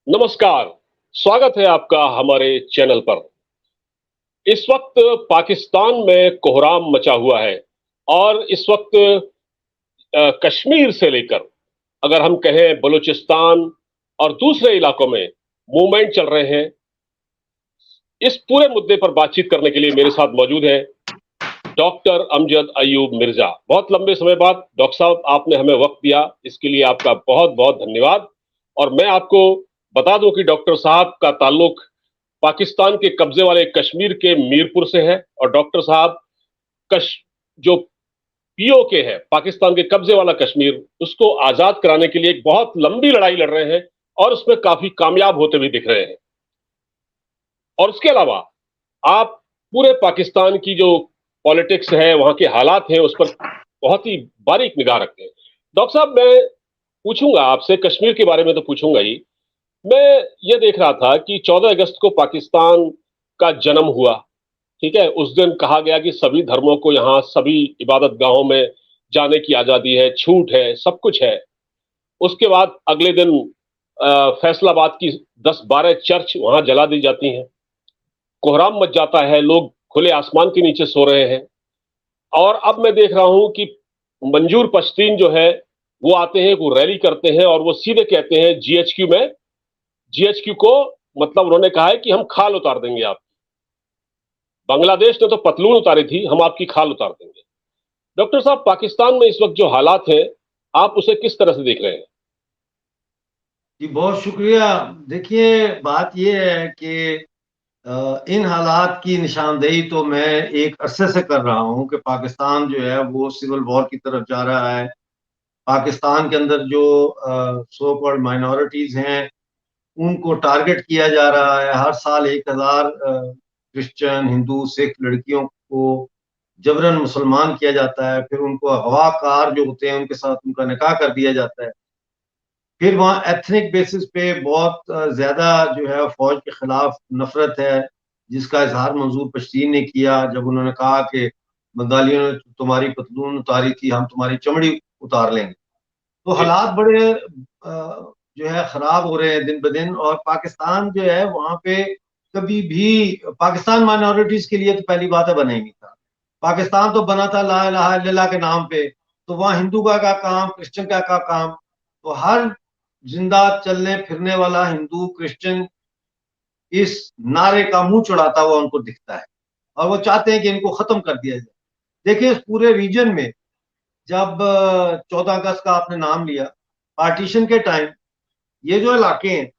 नमस्कार। स्वागत है आपका हमारे चैनल पर। इस वक्त पाकिस्तान में कोहराम मचा हुआ है और इस वक्त कश्मीर से लेकर अगर हम कहें बलूचिस्तान और दूसरे इलाकों में मूवमेंट चल रहे हैं। इस पूरे मुद्दे पर बातचीत करने के लिए मेरे साथ मौजूद है डॉक्टर अमजद अयूब मिर्जा। बहुत लंबे समय बाद डॉक्टर साहब आपने हमें वक्त दिया, इसके लिए आपका बहुत बहुत धन्यवाद। और मैं आपको बता दूं कि डॉक्टर साहब का ताल्लुक पाकिस्तान के कब्जे वाले कश्मीर के मीरपुर से है और डॉक्टर साहब कश जो पीओके है, पाकिस्तान के कब्जे वाला कश्मीर, उसको आजाद कराने के लिए एक बहुत लंबी लड़ाई लड़ रहे हैं और उसमें काफी कामयाब होते हुए दिख रहे हैं। और उसके अलावा आप पूरे पाकिस्तान की जो पॉलिटिक्स है, वहां के हालात हैं, उस पर बहुत ही बारीक निगाह रखते हैं। डॉक्टर साहब, मैं पूछूंगा आपसे, कश्मीर के बारे में तो पूछूंगा ही। मैं ये देख रहा था कि 14 अगस्त को पाकिस्तान का जन्म हुआ। ठीक है, उस दिन कहा गया कि सभी धर्मों को यहाँ सभी इबादत गाहों में जाने की आजादी है, छूट है, सब कुछ है। उसके बाद अगले दिन फैसलाबाद की 10-12 चर्च वहां जला दी जाती हैं। कोहराम मच जाता है, लोग खुले आसमान के नीचे सो रहे हैं। और अब मैं देख रहा हूं कि मंजूर पश्तीन जो है वो आते हैं, वो रैली करते हैं और वो सीधे कहते हैं जीएचक्यू में, जीएचक्यू को मतलब उन्होंने कहा है कि हम खाल उतार देंगे आप। बांग्लादेश ने तो पतलून उतारी थी, हम आपकी खाल उतार देंगे। डॉक्टर साहब, पाकिस्तान में इस वक्त जो हालात हैं, आप उसे किस तरह से देख रहे हैं? जी बहुत शुक्रिया। देखिए, बात यह है कि इन हालात की निशानदेही तो मैं एक अरसे से कर रहा हूं कि पाकिस्तान जो है वो सिविल वॉर की तरफ जा रहा है। पाकिस्तान के अंदर जो सो कॉल्ड माइनॉरिटीज हैं उनको टारगेट किया जा रहा है। हर साल 1,000 क्रिश्चियन, हिंदू, सिख लड़कियों को जबरन मुसलमान किया जाता है। फिर उनको अगवाकार जो होते हैं उनके साथ उनका निकाह कर दिया जाता है। फिर वहाँ एथनिक बेसिस पे बहुत ज्यादा जो है फौज के खिलाफ नफरत है, जिसका इजहार मंजूर पश्तीन ने किया जब उन्होंने कहा कि बंगालियों ने तुम्हारी पतलून उतारी थी, हम तुम्हारी चमड़ी उतार लेंगे। तो जी। हालात बड़े जो है खराब हो रहे हैं दिन ब दिन। और पाकिस्तान जो है वहाँ पे कभी भी पाकिस्तान माइनॉरिटीज के लिए तो पहली बात है बना ही नहीं था। पाकिस्तान तो बना था ला इलाहा इल्लल्लाह के नाम पे। तो वहाँ हिंदू का क्या काम, क्रिश्चियन का क्या काम। तो हर जिंदा चलने फिरने वाला हिंदू क्रिश्चियन इस नारे का मुंह चढ़ाता हुआ उनको दिखता है और वो चाहते हैं कि इनको खत्म कर दिया जाए। देखिए, इस पूरे रीजन में जब 14 अगस्त का आपने नाम लिया, पार्टीशन के टाइम ये जो इलाके हैं,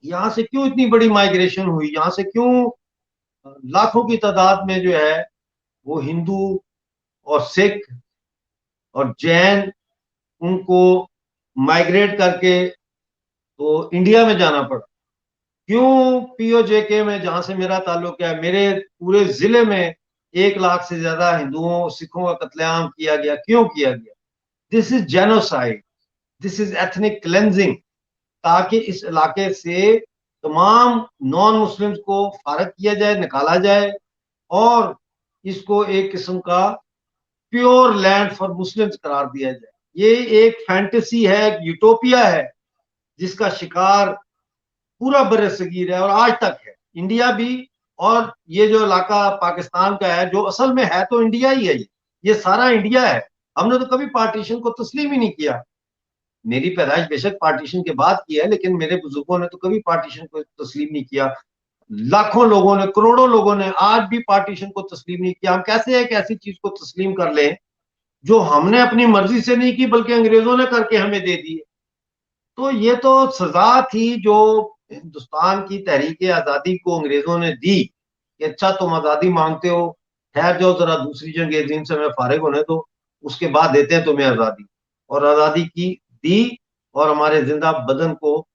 यहाँ से क्यों इतनी बड़ी माइग्रेशन हुई, यहाँ से क्यों लाखों की तादाद में जो है वो हिंदू और सिख और जैन उनको माइग्रेट करके तो इंडिया में जाना पड़ा। क्यों पीओजेके में, जहां से मेरा ताल्लुक है, मेरे पूरे जिले में 1 लाख से ज्यादा हिंदुओं सिखों का कत्लेआम किया गया? क्यों किया गया? This is genocide, this is ethnic cleansing, ताकि इस इलाके से तमाम नॉन मुस्लिम्स को फारग किया जाए, निकाला जाए और इसको एक किस्म का प्योर लैंड फॉर मुस्लिम्स करार दिया जाए। ये एक फैंटेसी है, एक यूटोपिया है, जिसका शिकार पूरा बरसगीर है और आज तक है इंडिया भी। और ये जो इलाका पाकिस्तान का है, जो असल में है तो इंडिया ही है, ये सारा इंडिया है। हमने तो कभी पार्टीशन को तस्लीम ही नहीं किया। मेरी पैदाइश बेशक पार्टीशन के बाद की है, लेकिन मेरे बुजुर्गों ने तो कभी पार्टीशन को तस्लीम नहीं किया। लाखों लोगों ने, करोड़ों लोगों ने आज भी पार्टीशन को तस्लीम नहीं किया। हम कैसे एक ऐसी चीज को तस्लीम कर लें जो हमने अपनी मर्जी से नहीं की बल्कि अंग्रेजों ने करके हमें दे दी है। तो ये तो सजा थी जो हिंदुस्तान की तहरीक आजादी को अंग्रेजों ने दी कि अच्छा तुम आजादी मांगते हो, ठहर जाओ जरा, दूसरी जंग अजीम से हमें फारिग होने दो, उसके बाद देते हैं तुम्हें आजादी। और आजादी की दी और हमारे जिंदा बदन को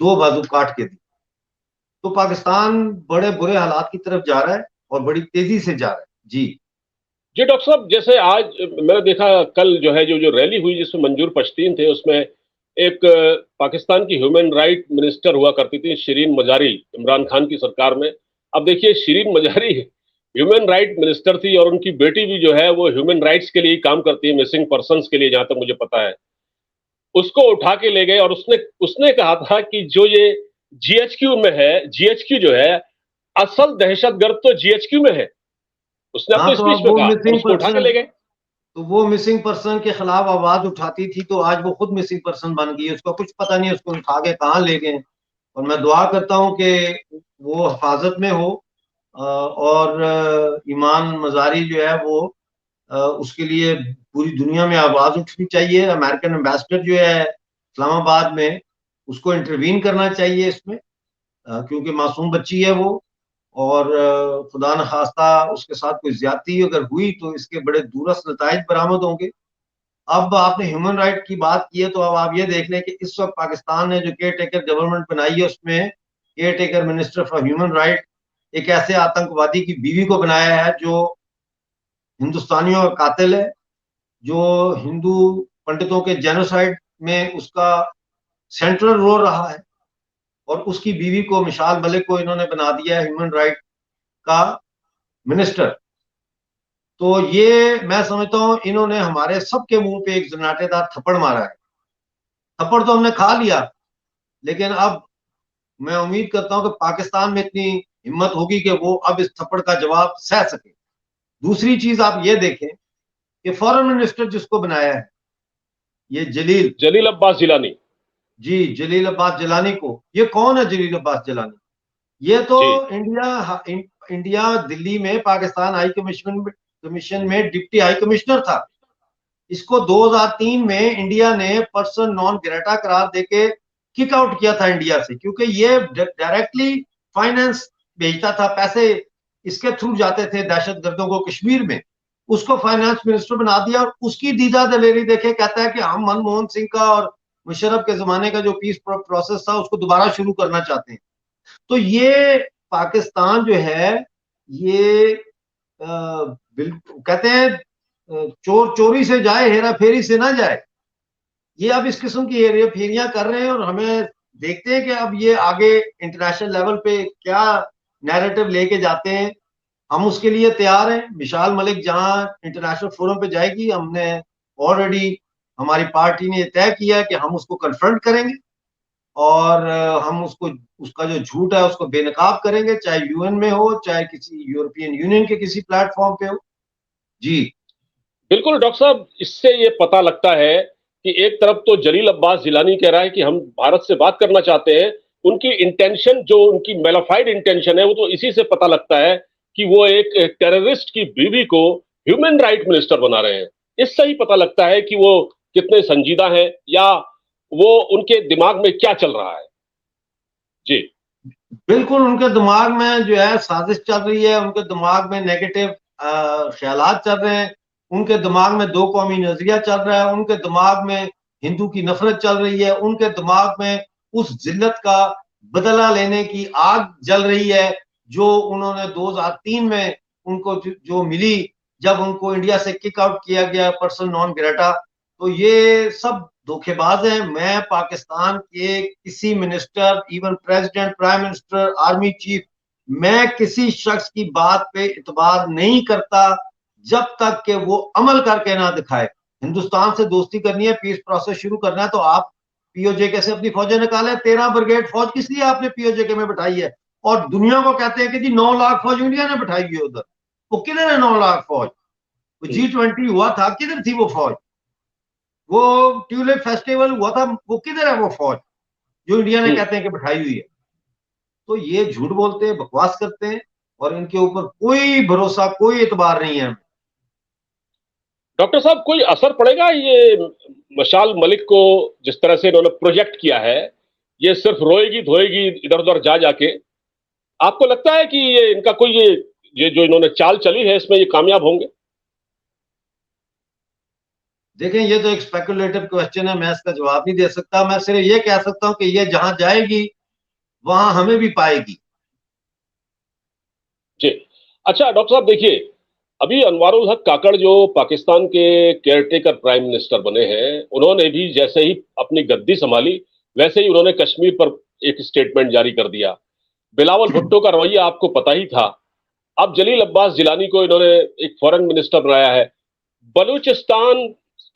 दो बाजू काट के दी। तो पाकिस्तान बड़े बुरे हालात की तरफ जा रहा है और बड़ी तेजी से जा रहा है। जी। जी डॉक्टर साहब, जैसे आज मैंने देखा, कल जो है जो जो रैली हुई जिसमें मंजूर पश्तीन थे, उसमें एक पाकिस्तान की ह्यूमन राइट मिनिस्टर हुआ करती थी शिरीन मजारी, इमरान खान की सरकार में। अब देखिए, Shirin Mazari human right minister थी और उनकी बेटी भी जो है वो ह्यूमन राइट्स के लिए काम करती है, मिसिंग पर्सन्स के लिए, जहां तक मुझे पता है। उसको उठा के ले गए और उसने उसने कहा था कि जो ये जीएचक्यू में है, जीएचक्यू जो है, असल दहशतगर्द तो जीएचक्यू में है। उसने हाँ, अपने तो स्पीच अब में वो कहा और मिसिंग उसको उठा के पर्सन ले गए। तो वो मिसिंग पर्सन के खिलाफ आवाज उठाती थी, तो आज वो खुद मिसिंग पर्सन बन गई है। उसका कुछ पता नहीं उसको उठा के कहाँ ले गए। और मैं दुआ करता हूँ कि वो हिफाजत में हो, और ईमान मजारी जो है वो उसके लिए पूरी दुनिया में आवाज उठनी चाहिए। अमेरिकन एम्बेसडर जो है इस्लामाबाद में, उसको इंटरवीन करना चाहिए इसमें, क्योंकि मासूम बच्ची है वो। और खुदा न खास्ता उसके साथ कोई ज्यादती अगर हुई तो इसके बड़े दूरस्थ नताइज बरामद होंगे। अब आपने ह्यूमन राइट की बात की है, तो अब आप ये देख लें कि इस वक्त पाकिस्तान ने जो केयर टेकर गवर्नमेंट बनाई है, उसमें care taker minister for human right एक ऐसे आतंकवादी की बीवी को बनाया है जो हिंदुस्तानियों का कातिल है, जो हिंदू पंडितों के जेनोसाइड में उसका सेंट्रल रोल रहा है। और उसकी बीवी को, मिशाल मलिक को, इन्होंने बना दिया है ह्यूमन राइट का मिनिस्टर। तो ये मैं समझता हूं इन्होंने हमारे सबके मुंह पे एक जनाटेदार थप्पड़ मारा है। थप्पड़ तो हमने खा लिया, लेकिन अब मैं उम्मीद करता हूं कि पाकिस्तान में इतनी हिम्मत होगी कि वो अब इस थप्पड़ का जवाब सह सके। दूसरी चीज आप ये देखें कि फॉरेन मिनिस्टर जिसको बनाया है, ये जलील जलील अब्बास जिलानी। जी, जलील अब्बास जिलानी को, ये कौन है जलील अब्बास जिलानी? ये तो जी। इंडिया दिल्ली में पाकिस्तान हाई कमीशन में डिप्टी हाई कमिश्नर था। इसको 2003 में इंडिया ने पर्सन नॉन ग्रेटा करार देके किक आउट किया था इंडिया से, क्योंकि ये डायरेक्टली फाइनेंस भेजता था, पैसे इसके थ्रू जाते थे दहशत गर्दों को कश्मीर में। उसको फाइनेंस मिनिस्टर बना दिया और उसकी दीदा दलेरी देखे कहता है कि हम मनमोहन सिंह का और मुशर्रफ के जमाने का जो पीस प्रोसेस था उसको दोबारा शुरू करना चाहते हैं। तो ये पाकिस्तान जो है, ये कहते हैं चोर चोरी से जाए, हेरा फेरी से ना जाए। ये अब इस किस्म की हेरा फेरियां कर रहे हैं और हमें देखते हैं कि अब ये आगे इंटरनेशनल लेवल पे क्या नैरेटिव लेके जाते हैं। हम उसके लिए तैयार हैं। मिसाल मलिक जहां इंटरनेशनल फोरम पे जाएगी, हमने ऑलरेडी, हमारी पार्टी ने तय किया है कि हम उसको कन्फ्रंट करेंगे और हम उसको, उसका जो झूठ है उसको बेनकाब करेंगे, चाहे यूएन में हो, चाहे किसी यूरोपियन यूनियन के किसी प्लेटफॉर्म पे हो। जी। बिल्कुल डॉक्टर साहब, इससे ये पता लगता है कि एक तरफ तो जलील अब्बास जिलानी कह रहा है कि हम भारत से बात करना चाहते हैं, उनकी इंटेंशन, जो उनकी मेलाफाइड इंटेंशन है, वो तो इसी से पता लगता है कि वो एक टेररिस्ट की बीवी को ह्यूमन राइट मिनिस्टर बना रहे हैं। इससे ही पता लगता है कि वो कितने संजीदा हैं या वो उनके दिमाग में क्या चल रहा है। जी। बिल्कुल, उनके दिमाग में जो है साजिश चल रही है, उनके दिमाग में नेगेटिव ख्यालात चल रहे हैं, उनके दिमाग में दो कौमी नजरिया चल रहा है, उनके दिमाग में हिंदू की नफरत चल रही है, उनके दिमाग में उस जिल्लत का बदला लेने की आग जल रही है जो उन्होंने 2003 में उनको जो मिली, जब उनको इंडिया से किक आउट किया गया पर्सन नॉन ग्रेटा। तो ये सब धोखेबाज हैं। मैं पाकिस्तान के किसी minister, even president, prime minister, army chief, मैं किसी शख्स की बात पे इतबार नहीं करता जब तक कि वो अमल करके ना दिखाए। हिंदुस्तान से दोस्ती करनी है, पीस प्रोसेस शुरू करना है, तो आप पीओजे से अपनी फौजें निकालें। 13 ब्रिगेड फौज किस लिए आपने पीओजे के में बिठाई है? और दुनिया को कहते हैं कि जी 9 लाख फौज इंडिया ने बिठाई हुई है उधर। वो किधर है 9 लाख फौज? वो G20 हुआ था, किधर थी वो फौज? वो ट्यूलिप फेस्टिवल हुआ था, वो किधर है वो फौज जो इंडिया ने कहते हैं कि बैठाई हुई है? तो ये झूठ बोलते हैं, बकवास करते हैं और इनके ऊपर कोई भरोसा, कोई एतबार नहीं है। डॉक्टर साहब, कोई असर पड़ेगा ये मशाल मलिक को जिस तरह से इन्होंने प्रोजेक्ट किया है? ये सिर्फ रोएगी धोएगी इधर उधर जा जाके। आपको लगता है कि ये इनका कोई ये जो इन्होंने चाल चली है इसमें ये कामयाब होंगे? देखें, ये तो एक स्पेकुलेटिव क्वेश्चन है, मैं इसका जवाब नहीं दे सकता। मैं सिर्फ ये कह सकता हूं कि ये जहां जाएगी वहां हमें भी पाएगी। जी। अच्छा डॉक्टर साहब, देखिए, अभी अनवारुल हक काकड़ जो पाकिस्तान के केयरटेकर प्राइम मिनिस्टर बने हैं, उन्होंने भी जैसे ही अपनी गद्दी संभाली वैसे ही उन्होंने कश्मीर पर एक स्टेटमेंट जारी कर दिया। बिलावल भुट्टो का रवैया आपको पता ही था। अब जलील अब्बास जिलानी को इन्होंने एक फॉरेन मिनिस्टर बनाया है। बलूचिस्तान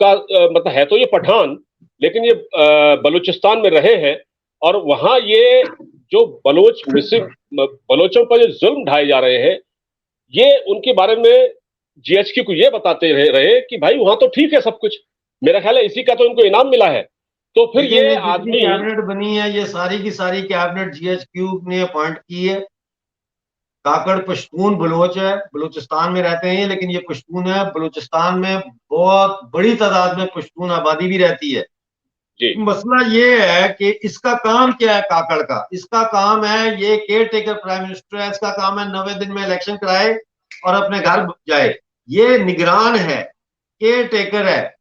का मतलब है तो ये पठान, लेकिन ये बलूचिस्तान में रहे हैं और वहां ये जो बलोचों पर जो जुल्म ढाए जा रहे हैं, ये उनके बारे में जीएचक्यू को ये बताते रहे कि भाई वहां तो ठीक है सब कुछ। मेरा ख्याल है इसी का तो इनको इनाम मिला है। तो फिर लेकिन ये ये जितनी आदमी कैबिनेट बनी है ये सारी की सारी कैबिनेट जीएचक्यू ने अपॉइंट की है। काकड़ पश्तून बलोच है, बलूचिस्तान में रहते हैं लेकिन ये पश्तून है। बलूचिस्तान में बहुत बड़ी तादाद में पश्तून आबादी भी रहती है। जी मसला ये है कि इसका काम क्या है काकड़ का? इसका काम है, ये केयर टेकर प्राइम मिनिस्टर है, इसका काम है 90 दिन में इलेक्शन कराए और अपने घर जाए। ये निगरान है, केयर टेकर है।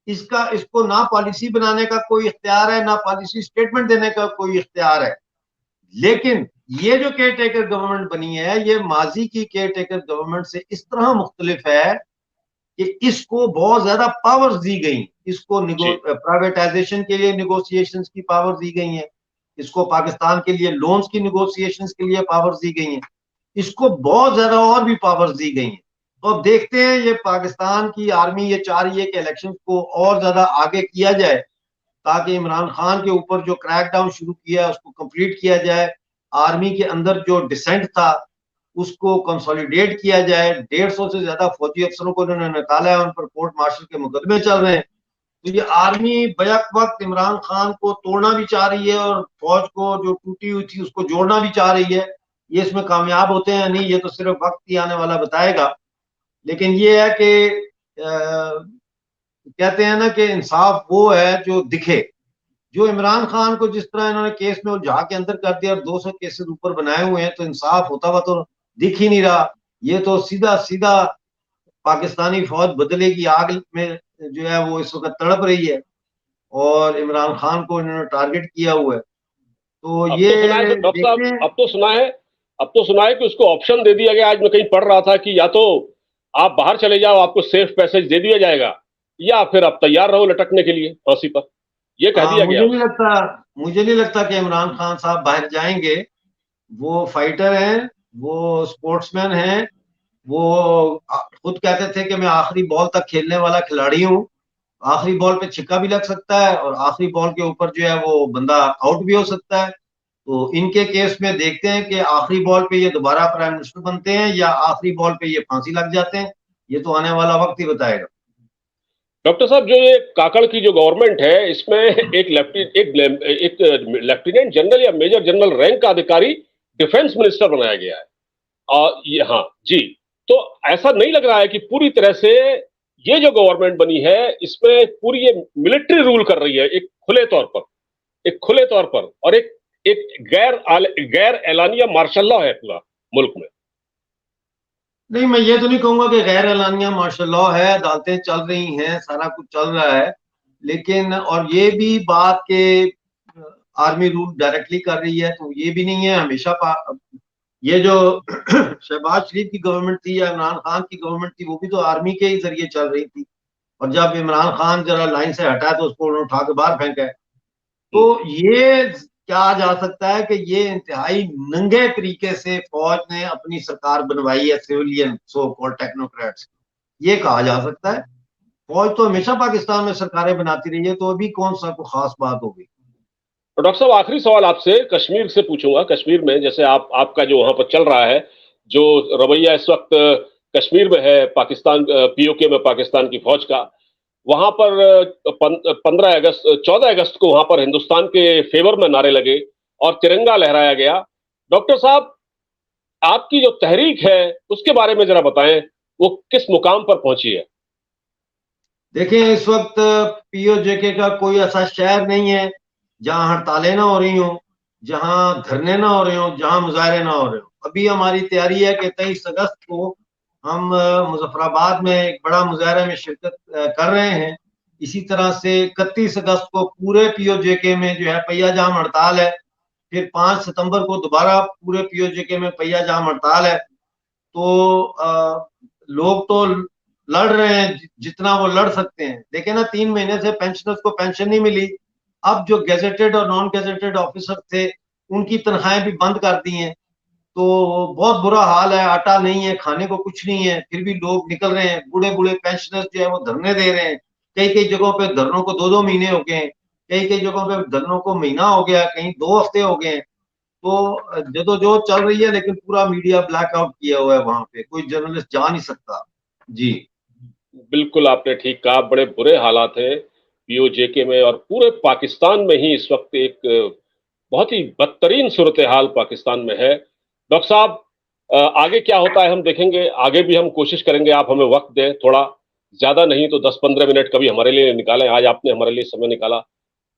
इसको ना पॉलिसी बनाने का कोई इख्तियार है, ना पॉलिसी स्टेटमेंट देने का कोई इख्तियार है। लेकिन ये जो केयर टेकर गवर्नमेंट बनी है, ये माजी की केयर टेकर गवर्नमेंट से इस तरह मुख्तलिफ है कि इसको बहुत ज्यादा पावर्स दी गई। इसको जी प्राइवेटाइजेशन के लिए निगोशिएशंस की पावर्स दी गई हैं। इसको पाकिस्तान के लिए लोन्स की निगोशिएशंस के लिए पावर्स दी गई हैं। इसको बहुत ज्यादा और भी पावर्स दी गई हैं। तो अब देखते हैं, ये पाकिस्तान की आर्मी ये चाह रही है कि इलेक्शन को और ज्यादा आगे किया जाए ताकि इमरान खान के ऊपर जो क्रैकडाउन शुरू किया है उसको कंप्लीट किया जाए। आर्मी के अंदर जो डिसेंट था उसको कंसोलिडेट किया जाए। 150 से ज्यादा फौजी अफसरों को उन्होंने निकाला है, उन पर कोर्ट मार्शल के मुकदमे चल रहे हैं। तो ये आर्मी बैक वक्त इमरान खान को तोड़ना भी चाह रही है और फौज को जो टूटी हुई थी उसको जोड़ना भी चाह रही है। ये इसमें कामयाब होते हैं नहीं, ये तो सिर्फ वक्त ही आने वाला बताएगा। लेकिन ये है कि कहते हैं ना कि इंसाफ वो है जो दिखे। जो इमरान खान को जिस तरह इन्होंने केस में उलझा के अंदर कर दिया और 200 केसेस ऊपर बनाए हुए हैं, तो इंसाफ होता हुआ तो दिख ही नहीं रहा। ये तो सीधा सीधा पाकिस्तानी फौज बदले की आग में जो है वो इस वक्त तड़प रही है और इमरान खान को इन्होंने टारगेट किया हुआ है। तो अब तो सुना है ये डॉक्टर साहब, देखते हैं। अब तो सुना है कि उसको ऑप्शन दे दिया गया। आज मैं कहीं पढ़ रहा था कि या तो आप बाहर चले जाओ, आपको सेफ पैसेज दे दिया जाएगा, या फिर आप तैयार रहो लटकने के लिए फांसी पर। यह कह दिया गया उसको। मुझे नहीं लगता कि इमरान खान साहब बाहर जाएंगे। वो फाइटर हैं, वो स्पोर्ट्समैन हैं। वो खुद कहते थे कि मैं आखिरी बॉल तक खेलने वाला खिलाड़ी हूँ। आखिरी बॉल पे छिक्का भी लग सकता है और आखिरी बॉल के ऊपर जो है वो बंदा आउट भी हो सकता है। तो इनके केस में देखते हैं कि आखिरी बॉल पे ये दोबारा प्राइम मिनिस्टर बनते हैं या आखिरी बॉल पे ये फांसी लग जाते हैं। ये तो आने वाला वक्त ही बताएगा। डॉक्टर साहब, जो ये काकड़ की जो गवर्नमेंट है, इसमें एक लेफ्टिनेंट जनरल या मेजर जनरल रैंक का अधिकारी डिफेंस मिनिस्टर बनाया गया है। और ये, हाँ जी, तो ऐसा नहीं लग रहा है कि पूरी तरह से ये जो गवर्नमेंट बनी है इसमें पूरी ये मिलिट्री रूल कर रही है, एक खुले तौर पर और एक गैर एलानिया मार्शल लॉ है पूरा मुल्क में। नहीं, मैं ये तो नहीं कहूंगा कि गैर एलानिया मार्शल लॉ है। अदालतें चल रही हैं, सारा कुछ चल रहा है। लेकिन और ये भी बात के आर्मी रूल डायरेक्टली कर रही है तो ये भी नहीं है हमेशा। ये जो शहबाज शरीफ की गवर्नमेंट थी या इमरान खान की गवर्नमेंट थी, वो भी तो आर्मी के ही जरिए चल रही थी। और जब इमरान खान जरा लाइन से हटा तो उसको उन्होंने उठा के बाहर फेंका है। तो ये कहा जा सकता है कि ये इंतहाई नंगे तरीके से फौज ने अपनी सरकार बनवाई है, सिविलियन सो कॉल्ड टेक्नोक्रेट्स। ये कहा जा सकता है। फौज तो हमेशा पाकिस्तान में सरकारें बनाती रही है, तो अभी कौन सा कोई खास बात होगी। तो डॉक्टर साहब, आखिरी सवाल आपसे कश्मीर से पूछूंगा। कश्मीर में जैसे आपका जो वहां पर चल रहा है, जो रवैया इस वक्त कश्मीर में है, पाकिस्तान पीओके में पाकिस्तान की फौज का, वहां पर 14 अगस्त को वहां पर हिंदुस्तान के फेवर में नारे लगे और तिरंगा लहराया गया। डॉक्टर साहब, आपकी जो तहरीक है उसके बारे में जरा बताएं, वो किस मुकाम पर पहुंची है? देखिए, इस वक्त पीओजेके का कोई ऐसा शहर नहीं है जहां हड़तालें ना हो रही हो, जहां धरने ना हो रहे हो, जहां मुजाहरे ना हो रहे हो। अभी हमारी तैयारी है कि 23 अगस्त को हम मुजफ्फराबाद में एक बड़ा मुजाहरे में शिरकत कर रहे हैं। इसी तरह से 31 अगस्त को पूरे पीओजेके में जो है पहिया जाम हड़ताल है। फिर 5 सितंबर को दोबारा पूरे पीओजेके में पहिया जाम हड़ताल है। तो लोग तो लड़ रहे हैं जितना वो लड़ सकते हैं। देखे ना, 3 महीने से पेंशनर्स को पेंशन नहीं मिली। अब जो गेजेटेड और नॉन गेजेटेड ऑफिसर थे उनकी तनख्वाहें भी बंद कर दी हैं। तो बहुत बुरा हाल है, आटा नहीं है, खाने को कुछ नहीं है, फिर भी लोग निकल रहे हैं। बूढ़े बूढ़े पेंशनर्स जो है वो धरने दे रहे हैं। कई कई जगहों पे धरनों को 2-2 महीने हो गए हैं। कई कई जगहों पे धरनों को महीना हो गया, कहीं 2 हफ्ते हो गए हैं। तो जदोजहद चल रही है, लेकिन पूरा मीडिया ब्लैकआउट किया हुआ है, वहां पे कोई जर्नलिस्ट जा नहीं सकता। जी बिल्कुल आपने ठीक कहा, बड़े बुरे हालात हैं पीओजेके में और पूरे पाकिस्तान में ही इस वक्त एक बहुत ही बदतरीन सूरत हाल पाकिस्तान में है। डॉक्टर साहब, आगे क्या होता है हम देखेंगे, आगे भी हम कोशिश करेंगे, आप हमें वक्त दें थोड़ा, ज्यादा नहीं तो 10-15 मिनट कभी हमारे लिए निकालें, आज आपने हमारे लिए समय निकाला,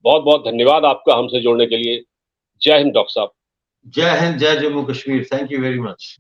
बहुत बहुत धन्यवाद आपका हमसे जुड़ने के लिए। जय हिंद डॉक्टर साहब। जय हिंद, जय Jammu Kashmir. Thank you very much.